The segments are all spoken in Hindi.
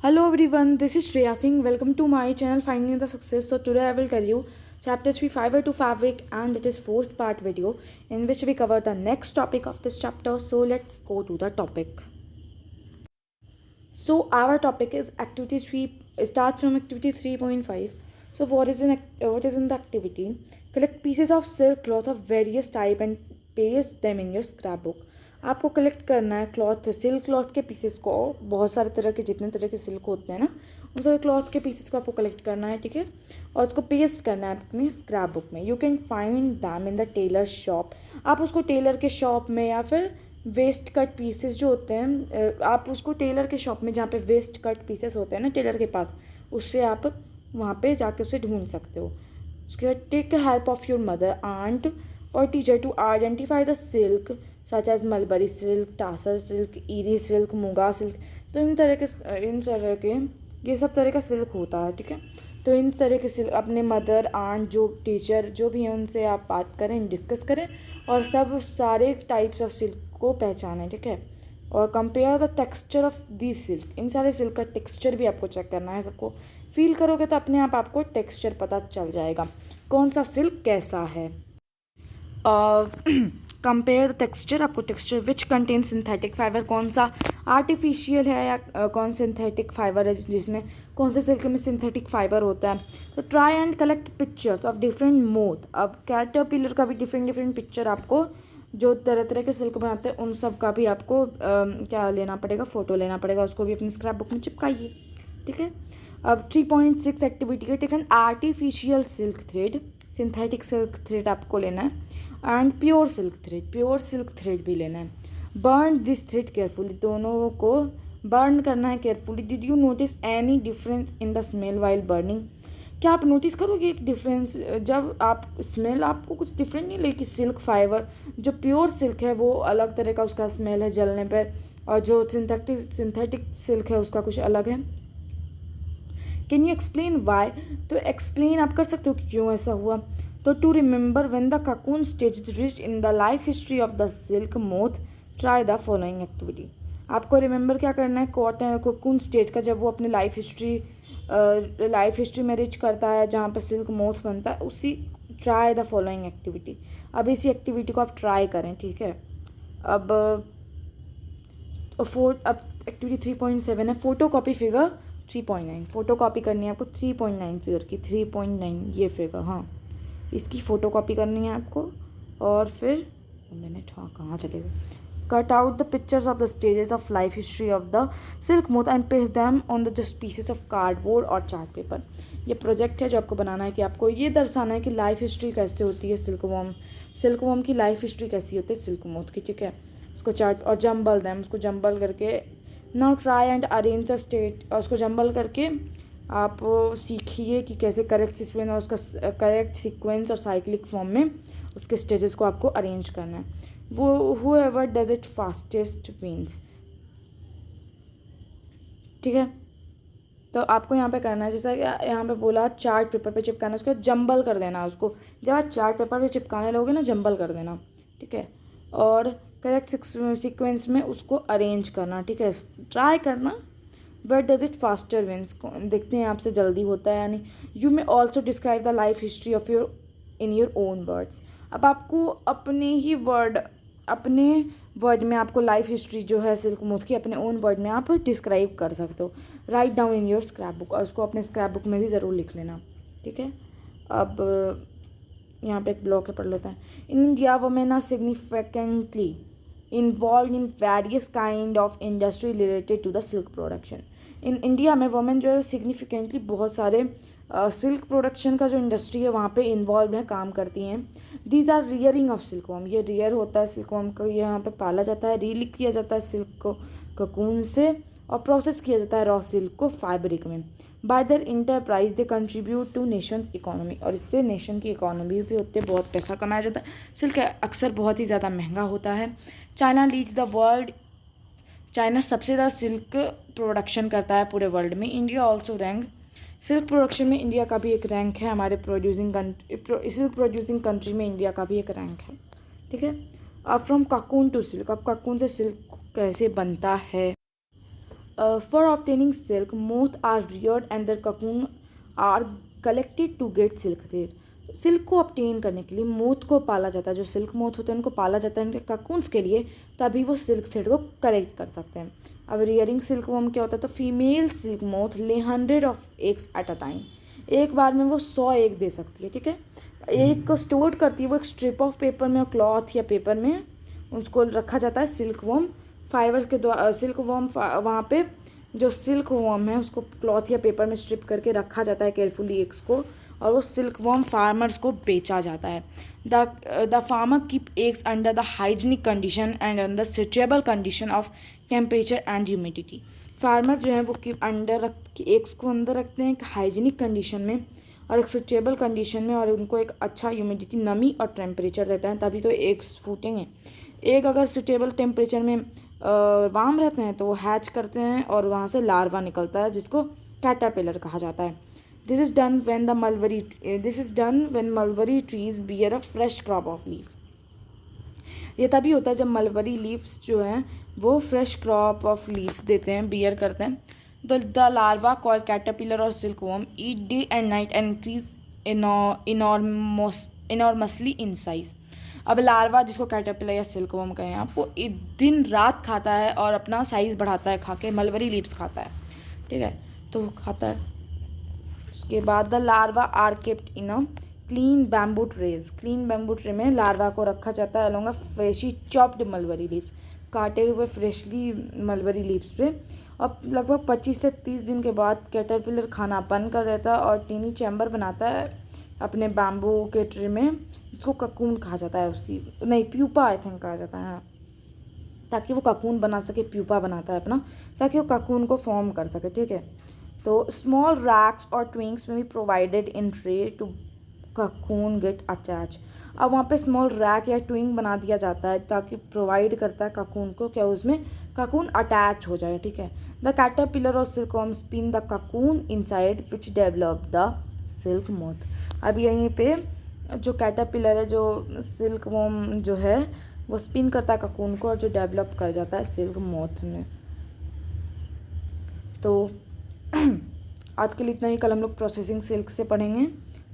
Hello everyone, this is Shreya Singh. Welcome to my channel Finding the Success. So today I will tell you chapter 3 Fiber to Fabric, and it is fourth part video in which we cover the next topic of this chapter. So let's go to the topic. So our topic is activity 3, start from activity 3.5. So what is in the activity? Collect pieces of silk cloth of various type and paste them in your scrapbook. आपको कलेक्ट करना है सिल्क क्लॉथ के पीसेस को, बहुत सारे तरह के जितने तरह के सिल्क होते हैं ना, उन सारे क्लॉथ के पीसेस को आपको कलेक्ट करना है, ठीक है, और उसको पेस्ट करना है अपनी स्क्रैप बुक में. You can find them in the Taylor shop. आप उसको टेलर के शॉप में या फिर वेस्ट कट पीसेस जो होते हैं, आप उसको टेलर के शॉप में जहाँ पे वेस्ट कट पीसेस होते हैं ना टेलर के पास, उससे आप वहाँ पे जाके उसे ढूंढ सकते हो. उसके बाद take the help of your mother, aunt और teacher to identify the silk such as mulberry silk, tasar silk, eri silk, muga silk. तो इन तरह के ये सब तरह का सिल्क होता है, ठीक है. तो इन तरह के सिल्क अपने मदर, आंट, जो टीचर जो भी हैं उनसे आप बात करें, डिस्कस करें और सब सारे टाइप्स ऑफ सिल्क को पहचानें, ठीक है. और compare the texture of the silk. इन सारे सिल्क का टेक्सचर भी आपको चेक करना है. सबको फील करोगे तो अपने आप आपको टेक्सचर पता चल जाएगा कौन सा सिल्क कैसा है. कंपेयर द टेक्सचर, आपको texture which contain synthetic fibre, कौन सा आर्टिफिशियल है या कौन सिंथेटिक फाइबर है, जिसमें कौन से सिल्क में सिंथेटिक फाइबर होता है. तो try and collect pictures of different moth. अब कैटरपिलर का भी डिफरेंट पिक्चर आपको, जो तरह तरह के सिल्क बनाते हैं उन सब का भी आपको क्या लेना पड़ेगा, फ़ोटो लेना पड़ेगा. उसको भी अपनी स्क्रैप बुक में चिपकाइए, ठीक है. अब 3.6 एक्टिविटी का taken artificial silk thread. Synthetic silk thread आपको लेना है एंड प्योर सिल्क थ्रेड भी लेना है. Burn this thread carefully. दोनों को बर्न करना है carefully. Did you notice any difference in the smell while burning. क्या आप नोटिस करोगे एक डिफरेंस, जब आप स्मेल आपको कुछ डिफरेंट नहीं लगी. सिल्क फाइबर जो प्योर सिल्क है वो अलग तरह का उसका स्मेल है जलने पर, और जो सिंथेटिक सिल्क है उसका कुछ अलग है. Can you explain why. तो एक्सप्लेन आप कर सकते हो कि क्यों ऐसा हुआ. तो to remember when the cocoon stage is reach in the life history of the silk moth, try the following activity. आपको रिमेंबर क्या करना है ककून स्टेज का, जब वो अपनी लाइफ हिस्ट्री में रिच करता है जहाँ पे सिल्क मोथ बनता है, उसी ट्राई द फॉलोइंग एक्टिविटी. अब इसी एक्टिविटी को आप ट्राई करें, ठीक है. अब एक्टिविटी 3.7 है photo copy figure 3.9. Photo copy करनी है आपको 3.9 फिगर की. 3.9 ये फिगर, हाँ, इसकी फ़ोटो कॉपी करनी है आपको. और फिर कहाँ चले गए. Cut out the pictures of the stages of life history of the silk moth and paste them on the just pieces of cardboard और चार्ट पेपर. ये प्रोजेक्ट है जो आपको बनाना है कि आपको ये दर्शाना है कि लाइफ हिस्ट्री कैसे होती है सिल्क वॉर्म की लाइफ हिस्ट्री कैसी होती है सिल्क मोथ की, ठीक है. उसको चार्ट और जंबल दैम, उसको जंबल करके now try and arrange the state. और उसको जंबल करके आप सीखिए कि कैसे करेक्ट सीक्वेंस और साइक्लिक फॉर्म में उसके स्टेजेस को आपको अरेंज करना है. वो whoever does it fastest wins, ठीक है. तो आपको यहाँ पे करना है, जैसा कि यहाँ पे बोला चार्ट पेपर पे चिपकाना है, उसको जंबल कर देना. उसको जब आप चार्ट पेपर पे चिपकाने लोगे ना, जंबल कर देना, ठीक है. और करेक्ट सीक्वेंस में उसको अरेंज करना, ठीक है. ट्राई करना. Wait does it faster wins, देखते हैं आपसे जल्दी होता है यानी. You may also describe the life history of in your own words. अब आपको अपने वर्ड में आपको लाइफ हिस्ट्री जो है सिल्क मोथ की अपने ओन वर्ड में आप डिस्क्राइब कर सकते हो. Write down in your scrap book, और उसको अपने स्क्रैप बुक में भी ज़रूर लिख लेना, ठीक है. अब यहाँ पे एक ब्लॉक है, पढ़ लेते हैं. In India women are significantly involve in various kind of industry related to the silk production. In India में वुमेन जो है सिग्निफिकेंटली बहुत सारे सिल्क प्रोडक्शन का जो इंडस्ट्री है वहाँ पे इन्वॉल्व है, काम करती हैं. These are rearing of silkworm. ये रियर होता है सिल्कवॉर्म को, यहाँ पे पाला जाता है, रीलिक किया जाता है सिल्क को ककून से, और प्रोसेस किया जाता है रॉ सिल्क को फैब्रिक में. Bye there enterprise they contribute two nations economy. और इससे नेशन की इकोनॉमी भी होती है, बहुत पैसा कमाया जाता है. सिल्क अक्सर बहुत ही ज़्यादा महंगा होता है. China leads the world. China सबसे ज़्यादा सिल्क प्रोडक्शन करता है पूरे वर्ल्ड में. India also rank. Silk production में इंडिया का भी एक रैंक है. हमारे सिल्क प्रोड्यूसिंग कंट्री में इंडिया का भी एक रैंक है, ठीक है. अब फ्रॉम ककून टू सिल्क. अब ककून से सिल्क कैसे बनता है. For obtaining silk, moths are reared and their cocoon are collected to get silk thread. Silk को ऑब्टेन करने के लिए मोथ को पाला जाता है, जो सिल्क मोथ होते हैं उनको पाला जाता है इनके ककून्स के लिए, तभी वो सिल्क थ्रेड को कलेक्ट कर सकते हैं. अब रियरिंग सिल्क वॉर्म क्या होता है, तो फीमेल सिल्क मोथ ले 100 of eggs at a time. एक बार में वो 100 एग दे सकती है. ठीक है, एग को स्टोर करती है वो एक स्ट्रिप ऑफ पेपर में, क्लॉथ या पेपर में उसको रखा जाता है सिल्क वॉर्म फाइबर्स के द्वारा. सिल्क वॉर्म वहाँ पे जो सिल्क वॉर्म है उसको क्लॉथ या पेपर में स्ट्रिप करके रखा जाता है केयरफुली एग्स को, और वो सिल्क वॉर्म फार्मर्स को बेचा जाता है. The farmer keep eggs under the hygienic condition and under suitable condition of temperature and humidity. Farmer जो है वो कीप अंडर एग्स को अंदर रखते हैं एक हाइजीनिक कंडीशन में और एक सुटेबल कंडीशन में, और उनको एक अच्छा ह्यूमिडिटी, नमी और टेम्परेचर देता है, तभी तो एग्स फूटेंगे. एग अगर सुटेबल टेम्परेचर में वार्म रहते हैं तो वो हैच करते हैं और वहाँ से लार्वा निकलता है जिसको कैटरपिलर कहा जाता है. This is done when mulberry trees bear a fresh crop of leaf. ये तभी होता है जब मलबरी लीव्स जो हैं वो फ्रेश क्रॉप ऑफ लीव्स देते हैं, बियर करते हैं. द लार्वा कॉल्ड कैटरपिलर और silkworm eat day and night and increase enormously in size. अब लार्वा जिसको कैटरपिलर या सिल्कवॉर्म कहें आप, वो दिन रात खाता है और अपना साइज़ बढ़ाता है खा के, मलबरी लीव्स खाता है. ठीक है, तो वो खाता है. उसके बाद the larva are kept in a clean bamboo trays. Clean bamboo tray में लार्वा को रखा जाता है along a freshly chopped mulberry leaves, काटे हुए फ्रेशली मलबरी लीव्स पे. अब लगभग 25 से 30 दिन के बाद कैटरपिलर खाना बंद कर देता है और टीनी चैम्बर बनाता है अपने बैम्बू के ट्रे में, जिसको ककून कहा जाता है. प्यूपा आई थिंक कहा जाता है, हाँ, ताकि वो ककून बना सके. प्यूपा बनाता है अपना ताकि वो ककून को फॉर्म कर सके. ठीक है, तो स्मॉल रैक्स और ट्विंग्स में भी provided in tray to cocoon get attach. अब वहाँ पे स्मॉल रैक या ट्विंग बना दिया जाता है ताकि प्रोवाइड करता है ककून को, क्या उसमें ककून अटैच हो जाए. ठीक है, द कैटरपिलर और silkworm spin the cocoon inside which develop the silk moth. अब यहीं पे जो कैटरपिलर है, जो सिल्कवॉर्म जो है वो स्पिन करता है ककून को और जो डेवलप कर जाता है सिल्क मोथ में. तो आज के लिए इतना ही. कल हम लोग प्रोसेसिंग सिल्क से पढ़ेंगे.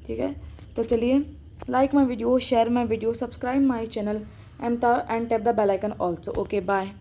ठीक है, तो चलिए, like my video, share my video, subscribe my channel and tap the bell icon also. Okay, bye.